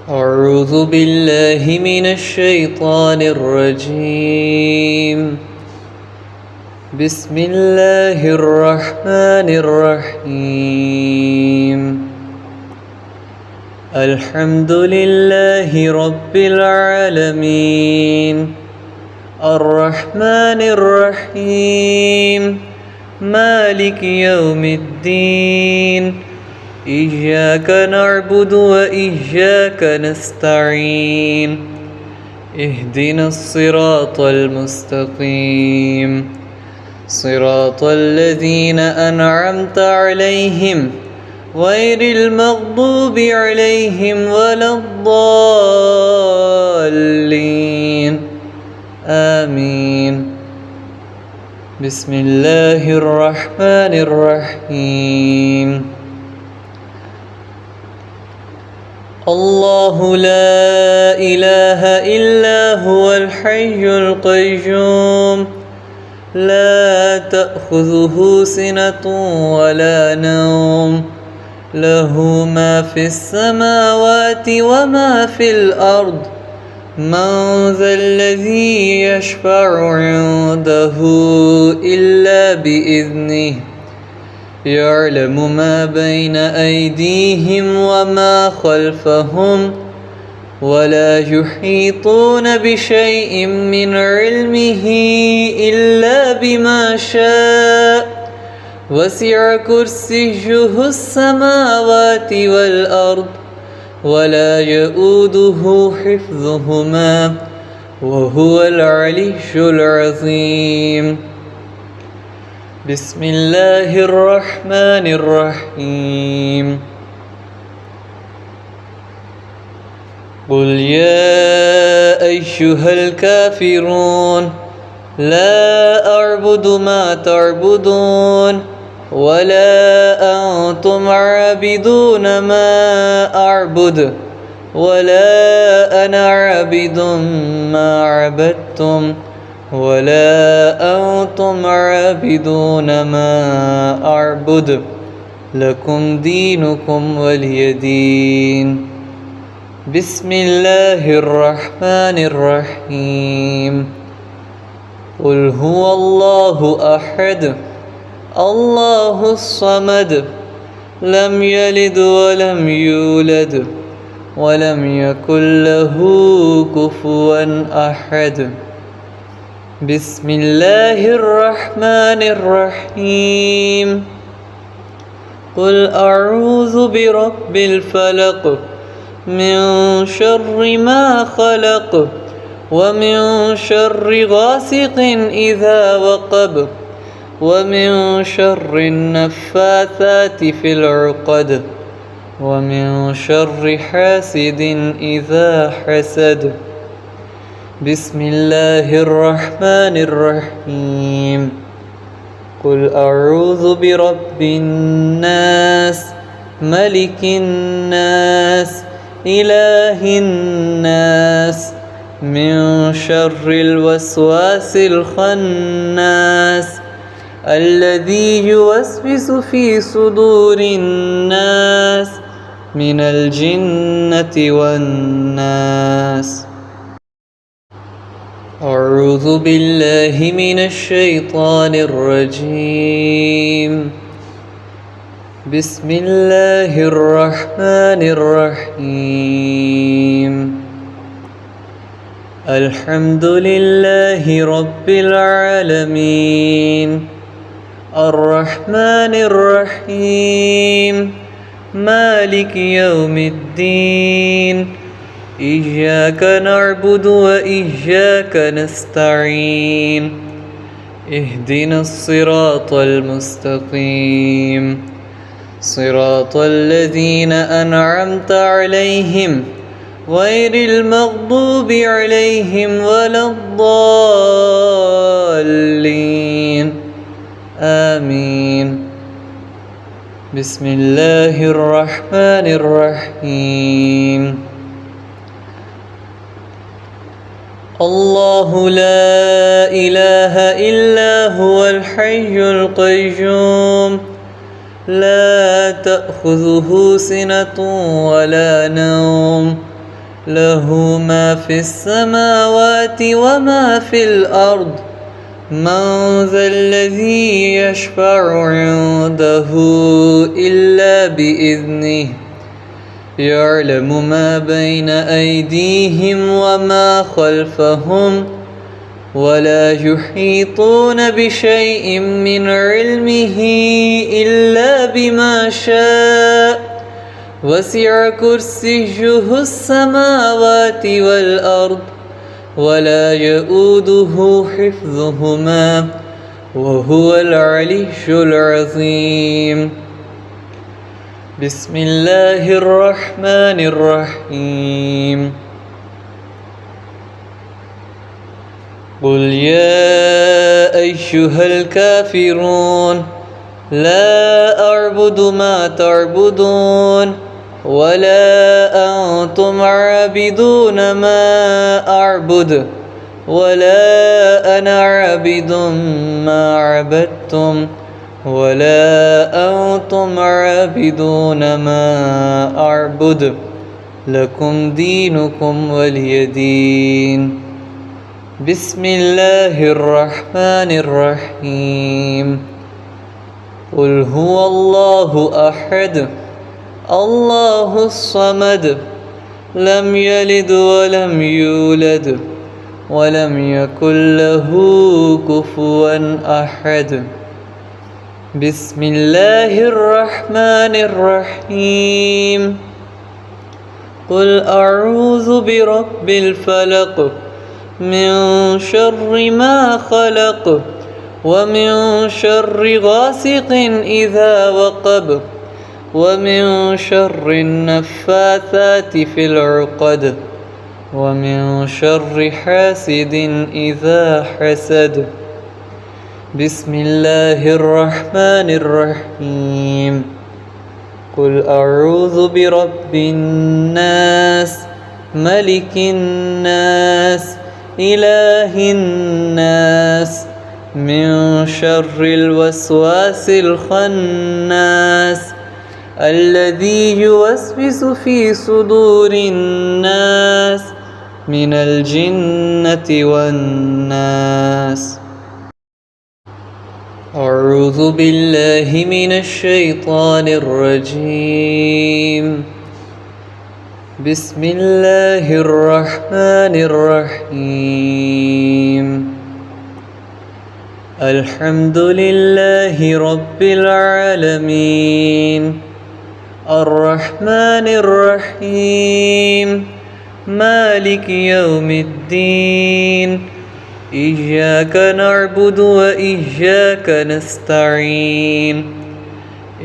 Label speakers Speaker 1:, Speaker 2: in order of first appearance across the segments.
Speaker 1: أعوذ بالله من الشيطان الرجيم. بسم الله الرحمن الرحيم. الحمد لله رب العالمين الرحمن الرحيم مالك يوم الدين إياك نعبد وإياك نستعين اهدنا الصراط المستقيم صراط الذين أنعمت عليهم غير المغضوب عليهم ولا الضالين آمين. بسم الله الرحمن الرحيم. الله لا إله إلا هو الحي القيوم لا تأخذه سنة ولا نوم له ما في السماوات وما في الأرض من ذا الذي يشفع عنده إلا بإذنه يعلم ما بين أيديهم وما خلفهم ولا يحيطون بشيء من علمه إلا بما شاء وسع كرسيه السماوات والأرض ولا يؤوده حفظهما وهو العلي العظيم. بسم الله الرحمن الرحيم. قل يا أيها الكافرون لا أعبد ما تعبدون ولا أنتم عابدون ما أعبد ولا أنا عابد ما عبدتم ولا أنتم عابدون ما أعبد لكم دينكم ولي دين. بسم الله الرحمن الرحيم. قل هو الله أحد الله الصمد لم يلد ولم يولد ولم يكن له كفوا أحد. بسم الله الرحمن الرحيم. قل أعوذ برب الفلق من شر ما خلق ومن شر غاسق إذا وقب ومن شر النفاثات في العقد ومن شر حاسد إذا حسد. بسم الله الرحمن الرحيم. قل أعوذ برب الناس ملك الناس إله الناس من شر الوسواس الخناس الذي يوسوس في صدور الناس من الجنة والناس. أعوذ بالله من الشيطان الرجيم. بسم الله الرحمن الرحيم. الحمد لله رب العالمين الرحمن الرحيم مالك يوم الدين إياك نعبد وإياك نستعين اهدنا الصراط المستقيم صراط الذين أنعمت عليهم غير المغضوب عليهم ولا الضالين آمين. بسم الله الرحمن الرحيم. الله لا إله إلا هو الحي القيوم لا تأخذه سنة ولا نوم له ما في السماوات وما في الأرض من ذا الذي يشفع عنده إلا بإذنه يعلم ما بين أيديهم وما خلفهم ولا يحيطون بشيء من علمه إلا بما شاء وسع كرسيه السماوات والأرض ولا يؤوده حفظهما وهو العلي العظيم. بسم الله الرحمن الرحيم. قل يا أيها الكافرون لا أعبد ما تعبدون ولا أنتم عابدون ما أعبد ولا أنا عابد ما عبدتم ولا أنتم عابدون ما أعبد لكم دينكم ولي دين. بسم الله الرحمن الرحيم. قل هو الله أحد الله الصمد لم يلد ولم يولد ولم يكن له كفوا أحد. بسم الله الرحمن الرحيم. قل أعوذ برب الفلق من شر ما خلق ومن شر غاسق إذا وقب ومن شر النفاثات في العقد ومن شر حاسد إذا حسد. بسم الله الرحمن الرحيم. قل أعوذ برب الناس ملك الناس إله الناس من شر الوسواس الخناس الذي يوسوس في صدور الناس من الجنة والناس. أعوذ بالله من الشيطان الرجيم. بسم الله الرحمن الرحيم. الحمد لله رب العالمين الرحمن الرحيم مالك يوم الدين إياك نعبد وإياك نستعين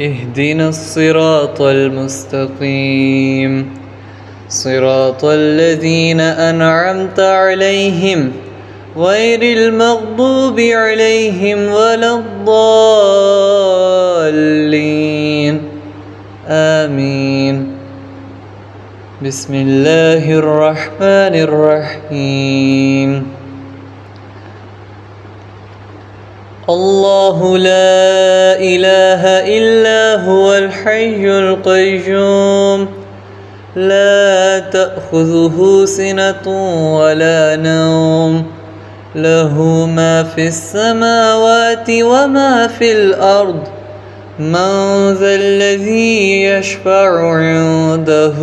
Speaker 1: اهدنا الصراط المستقيم صراط الذين أنعمت عليهم غير المغضوب عليهم ولا الضالين آمين. بسم الله الرحمن الرحيم. الله لا إله إلا هو الحي القيوم لا تأخذه سنة ولا نوم له ما في السماوات وما في الأرض من ذا الذي يشفع عنده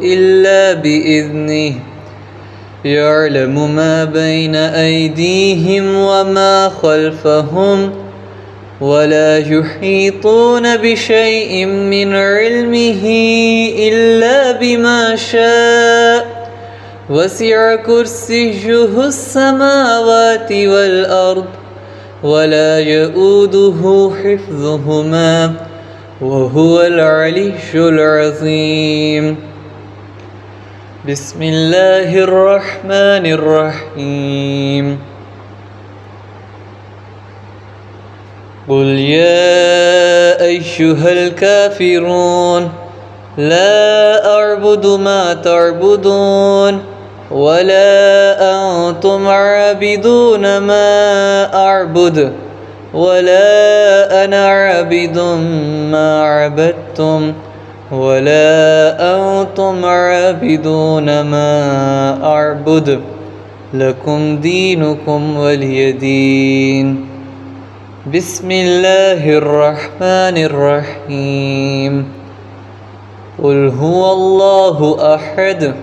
Speaker 1: إلا بإذنه يعلم ما بين أيديهم وما خلفهم ولا يحيطون بشيء من علمه إلا بما شاء وسع كرسيه السماوات والأرض ولا يؤوده حفظهما وهو العلي العظيم. بسم الله الرحمن الرحيم. قل يا أيها الكافرون لا أعبد ما تعبدون ولا أنتم عابدون ما أعبد ولا أنا عابد ما عبدتم ولا أنتم عابدون ما أعبد لكم دينكم ولي دين. بسم الله الرحمن الرحيم. قل هو الله أحد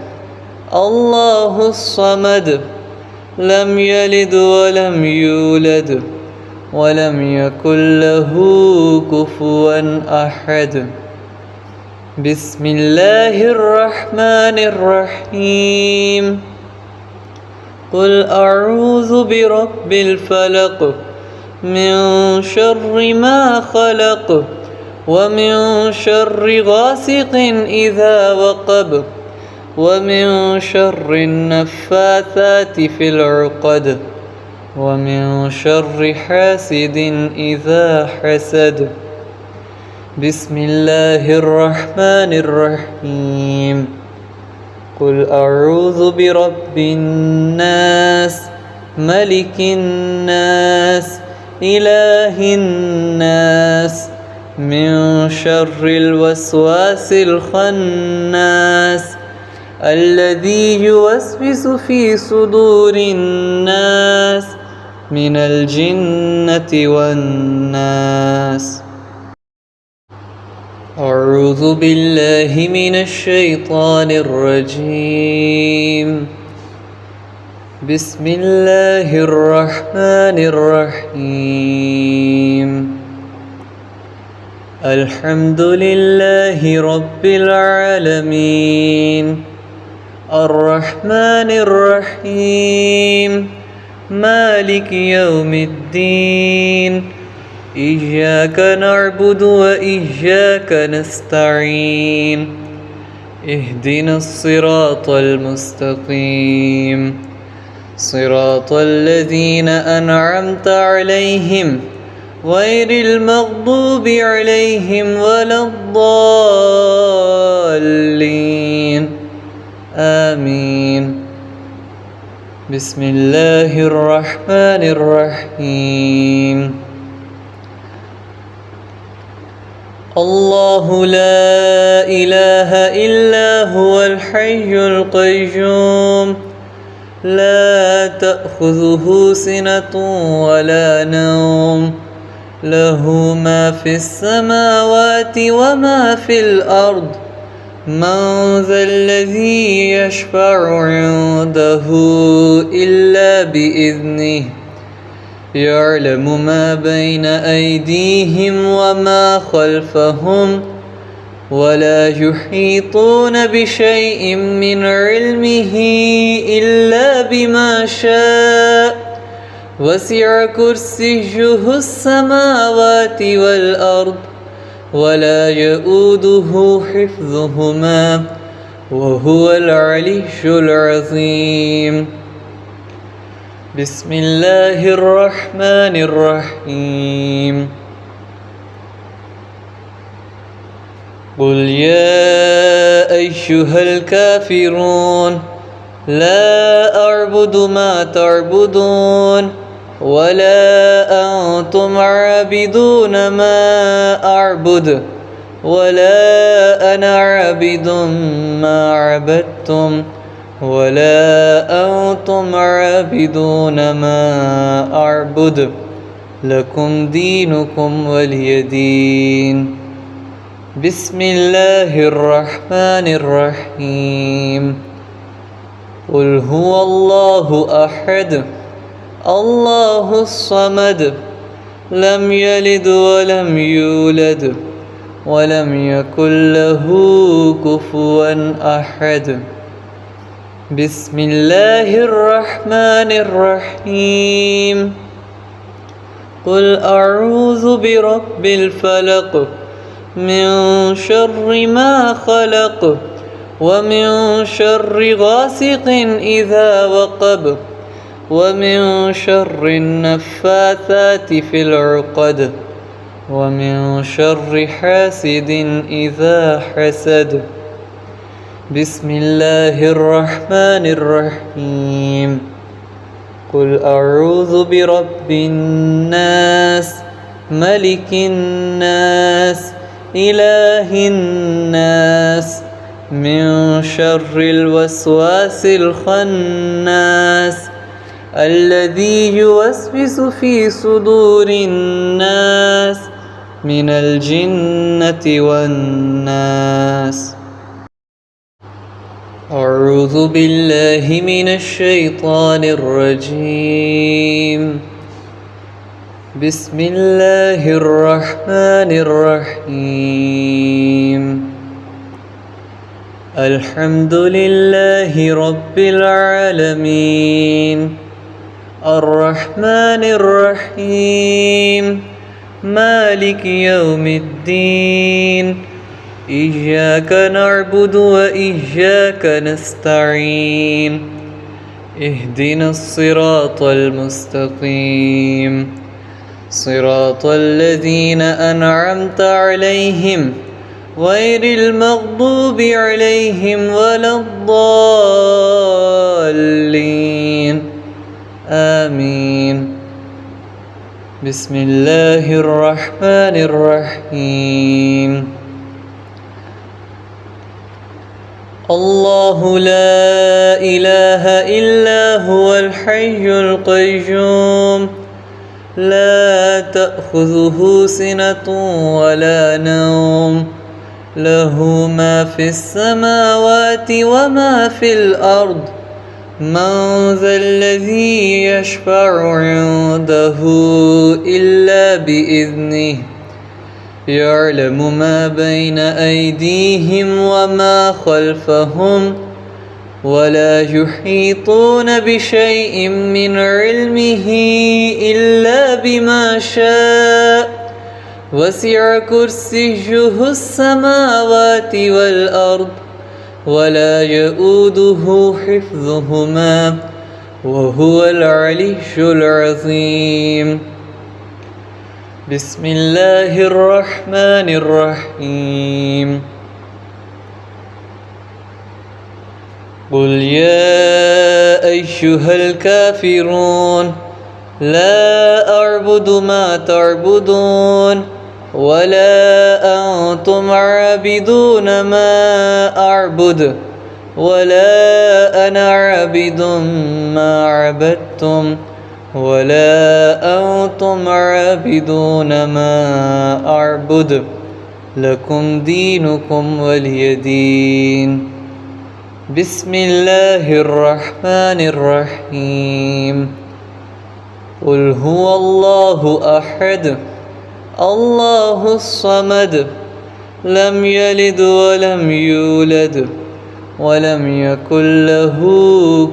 Speaker 1: الله الصمد لم يلد ولم يولد ولم يكن له كفوا أحد. بسم الله الرحمن الرحيم. قل أعوذ برب الفلق من شر ما خلق ومن شر غاسق إذا وقب ومن شر النفاثات في العقد ومن شر حاسد إذا حسد. بسم الله الرحمن الرحيم. قل أعوذ برب الناس ملك الناس إله الناس من شر الوسواس الخناس الذي يوسوس في صدور الناس من الجنة والناس. أعوذ بالله من الشيطان الرجيم. بسم الله الرحمن الرحيم. الحمد لله رب العالمين الرحمن الرحيم مالك يوم الدين إياك نعبد وإياك نستعين اهدنا الصراط المستقيم صراط الذين أنعمت عليهم غير المغضوب عليهم ولا الضالين آمين. بسم الله الرحمن الرحيم. الله لا إله إلا هو الحي القيوم لا تأخذه سنة ولا نوم له ما في السماوات وما في الأرض من ذا الذي يشفع عنده إلا بإذنه يعلم ما بين أيديهم وما خلفهم ولا يحيطون بشيء من علمه إلا بما شاء وسع كرسيه السماوات والأرض ولا يؤوده حفظهما وهو العلي العظيم. بسم الله الرحمن الرحيم. قل يا أيها الكافرون لا أعبد ما تعبدون ولا أنتم عابدون ما أعبد ولا أنا عابد ما عبدتم ولا أنتم عابدون ما أعبد لكم دينكم ولي دين. بسم الله الرحمن الرحيم. قل هو الله أحد الله الصمد لم يلد ولم يولد ولم يكن له كفوا أحد. بسم الله الرحمن الرحيم. قل أعوذ برب الفلق من شر ما خلق ومن شر غاسق إذا وقب ومن شر النفاثات في العقد ومن شر حاسد إذا حسد. بسم الله الرحمن الرحيم. قل أعوذ برب الناس ملك الناس إله الناس من شر الوسواس الخناس الذي يوسوس في صدور الناس من الجنة والناس. أعوذ بالله من الشيطان الرجيم. بسم الله الرحمن الرحيم. الحمد لله رب العالمين الرحمن الرحيم مالك يوم الدين إياك نعبد وإياك نستعين اهدنا الصراط المستقيم صراط الذين أنعمت عليهم غير المغضوب عليهم ولا الضالين آمين. بسم الله الرحمن الرحيم. الله لا إله إلا هو الحي القيوم لا تأخذه سنة ولا نوم له ما في السماوات وما في الأرض من ذا الذي يشفع عنده إلا بإذنه يعلم ما بين أيديهم وما خلفهم ولا يحيطون بشيء من علمه إلا بما شاء وسع كرسيه السماوات والأرض ولا يؤوده حفظهما وهو العلي العظيم. بسم الله الرحمن الرحيم. قل يا أيها الكافرون لا أعبد ما تعبدون ولا أنتم عابدون ما أعبد ولا أنا عابد ما عبدتم ولا أنتم عابدون ما أعبد لكم دينكم ولي دين. بسم الله الرحمن الرحيم. قل هو الله أحد الله الصمد لم يلد ولم يولد ولم يكن له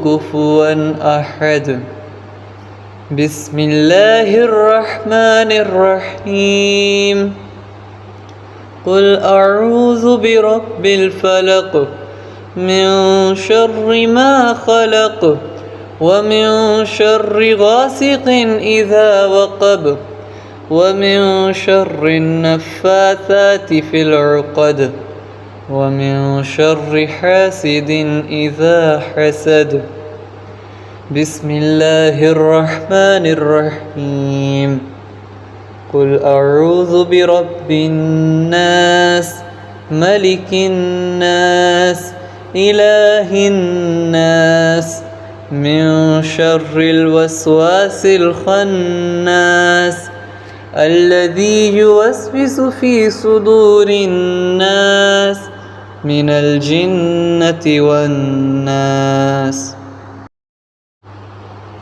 Speaker 1: كفوا أحد. بسم الله الرحمن الرحيم. قل أعوذ برب الفلق من شر ما خلق ومن شر غاسق إذا وقب ومن شر النفاثات في العقد ومن شر حاسد إذا حسد. بسم الله الرحمن الرحيم. قل أعوذ برب الناس ملك الناس إله الناس من شر الوسواس الخناس الذي يوسوس في صدور الناس من الجنة والناس.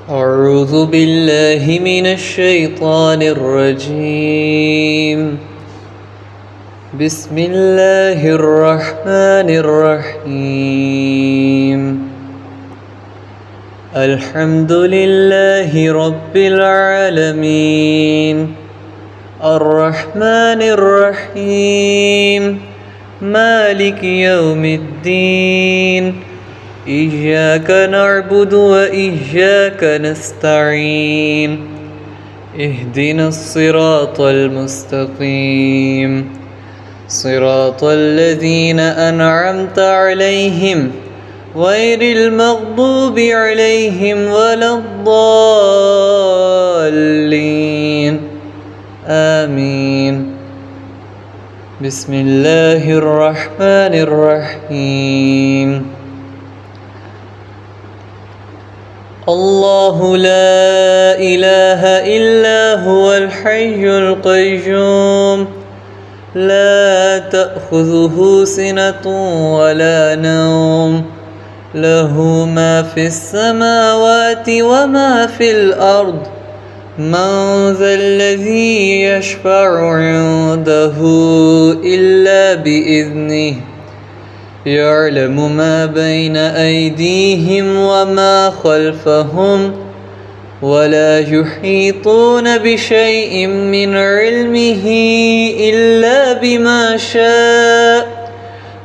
Speaker 1: أعوذ بالله من الشيطان الرجيم. بسم الله الرحمن الرحيم. الحمد لله رب العالمين الرحمن الرحيم مالك يوم الدين إياك نعبد وإياك نستعين اهدنا الصراط المستقيم صراط الذين أنعمت عليهم غير المغضوب عليهم ولا الضالين آمين. بسم الله الرحمن الرحيم الله لا إله إلا هو الحي القيوم لا تأخذه سنة ولا نوم له ما في السماوات وما في الأرض من ذا الذي يشفع عنده إلا بإذنه يعلم ما بين أيديهم وما خلفهم ولا يحيطون بشيء من علمه إلا بما شاء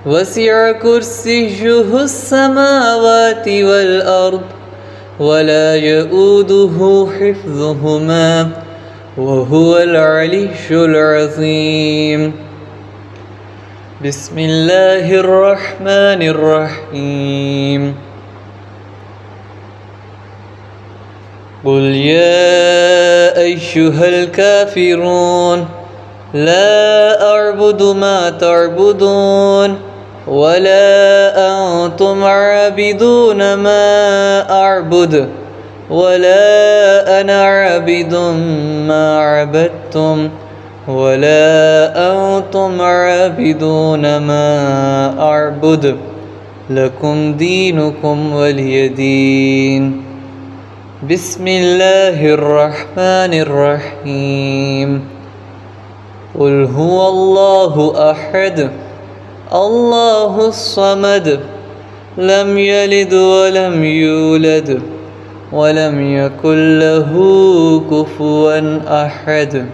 Speaker 1: وسع كرسيه السماوات والأرض ولا يؤوده حفظهما وهو العلي العظيم بسم الله الرحمن الرحيم قل يا أيها الكافرون لا أعبد ما تعبدون ولا أنتم عابدون ما أعبد ولا أنا عابد ما عبدتم ولا أنتم عابدون ما أعبد لكم دينكم ولي دين بسم الله الرحمن الرحيم قل هو الله أحد الله الصمد لم يلد ولم يولد ولم يكن له كفوا أحد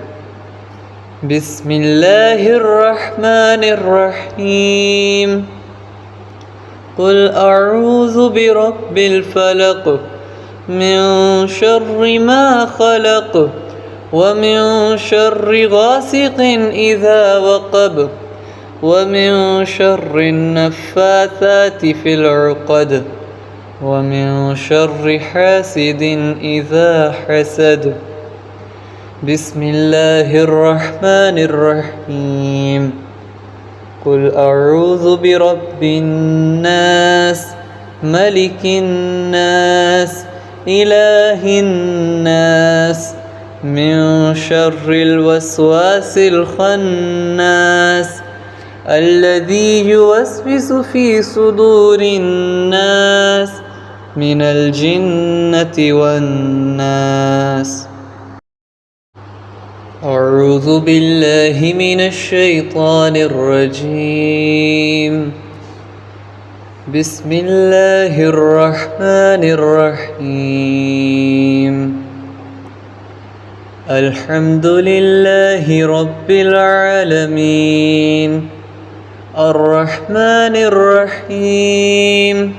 Speaker 1: بسم الله الرحمن الرحيم قل أعوذ برب الفلق من شر ما خلق ومن شر غاسق إذا وقب ومن شر النفاثات في العقد ومن شر حاسد إذا حسد بسم الله الرحمن الرحيم قل أعوذ برب الناس ملك الناس إله الناس من شر الوسواس الخناس الذي يوسوس في صدور الناس من الجنة والناس أعوذ بالله من الشيطان الرجيم بسم الله الرحمن الرحيم الحمد لله رب العالمين الرحمن الرحيم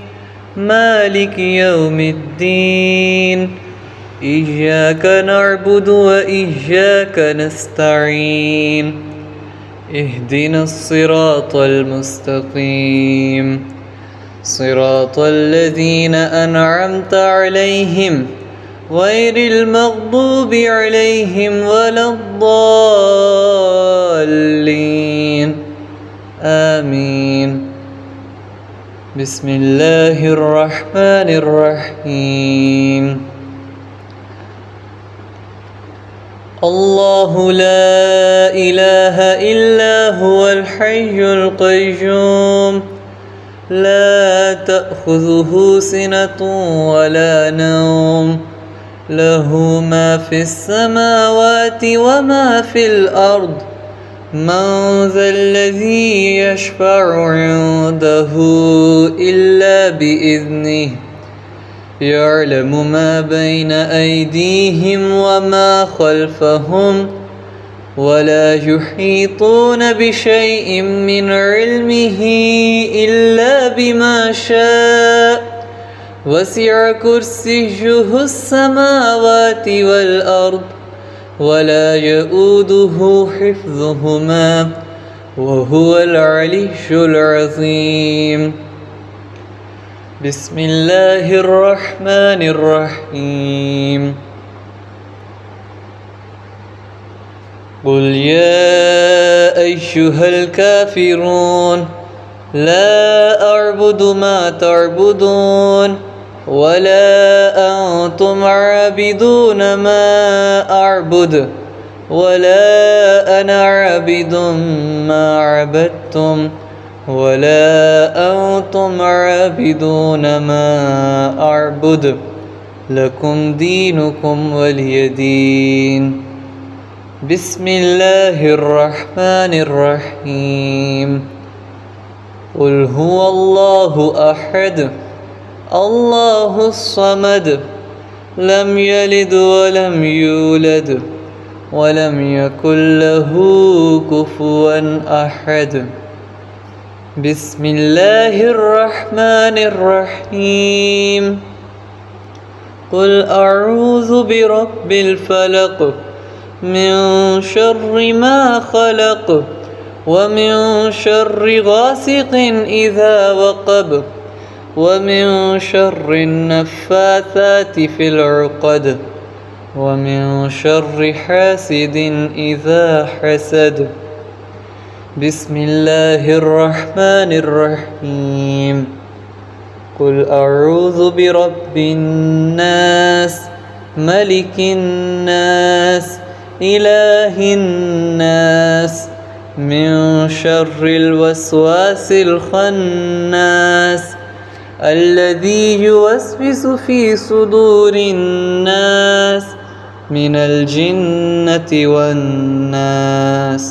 Speaker 1: مالك يوم الدين إياك نعبد وإياك نستعين اهدنا الصراط المستقيم صراط الذين أنعمت عليهم غير المغضوب عليهم ولا الضالين آمين بسم الله الرحمن الرحيم الله لا إله إلا هو الحي القيوم لا تأخذه سنة ولا نوم له ما في السماوات وما في الأرض من ذا الذي يشفع عنده إلا بإذنه يعلم ما بين أيديهم وما خلفهم ولا يحيطون بشيء من علمه إلا بما شاء وسع كرسيه السماوات والأرض ولا يؤوده حفظهما وهو العلي العظيم بسم الله الرحمن الرحيم قل يا أيها الكافرون لا أعبد ما تعبدون ولا أنتم عابدون ما أعبد ولا أنا عابد ما عبدتم ولا أنتم عابدون ما أعبد لكم دينكم ولي دين. بسم الله الرحمن الرحيم. قل هو الله أحد الله الصمد لم يلد ولم يولد ولم يكن له كفوا أحد. بسم الله الرحمن الرحيم. قل أعوذ برب الفلق من شر ما خلق ومن شر غاسق إذا وقب ومن شر النفاثات في العقد ومن شر حاسد إذا حسد. بسم الله الرحمن الرحيم. قل أعوذ برب الناس ملك الناس إله الناس من شر الوسواس الخناس الذي يوسوس في صدور الناس من الجنة والناس.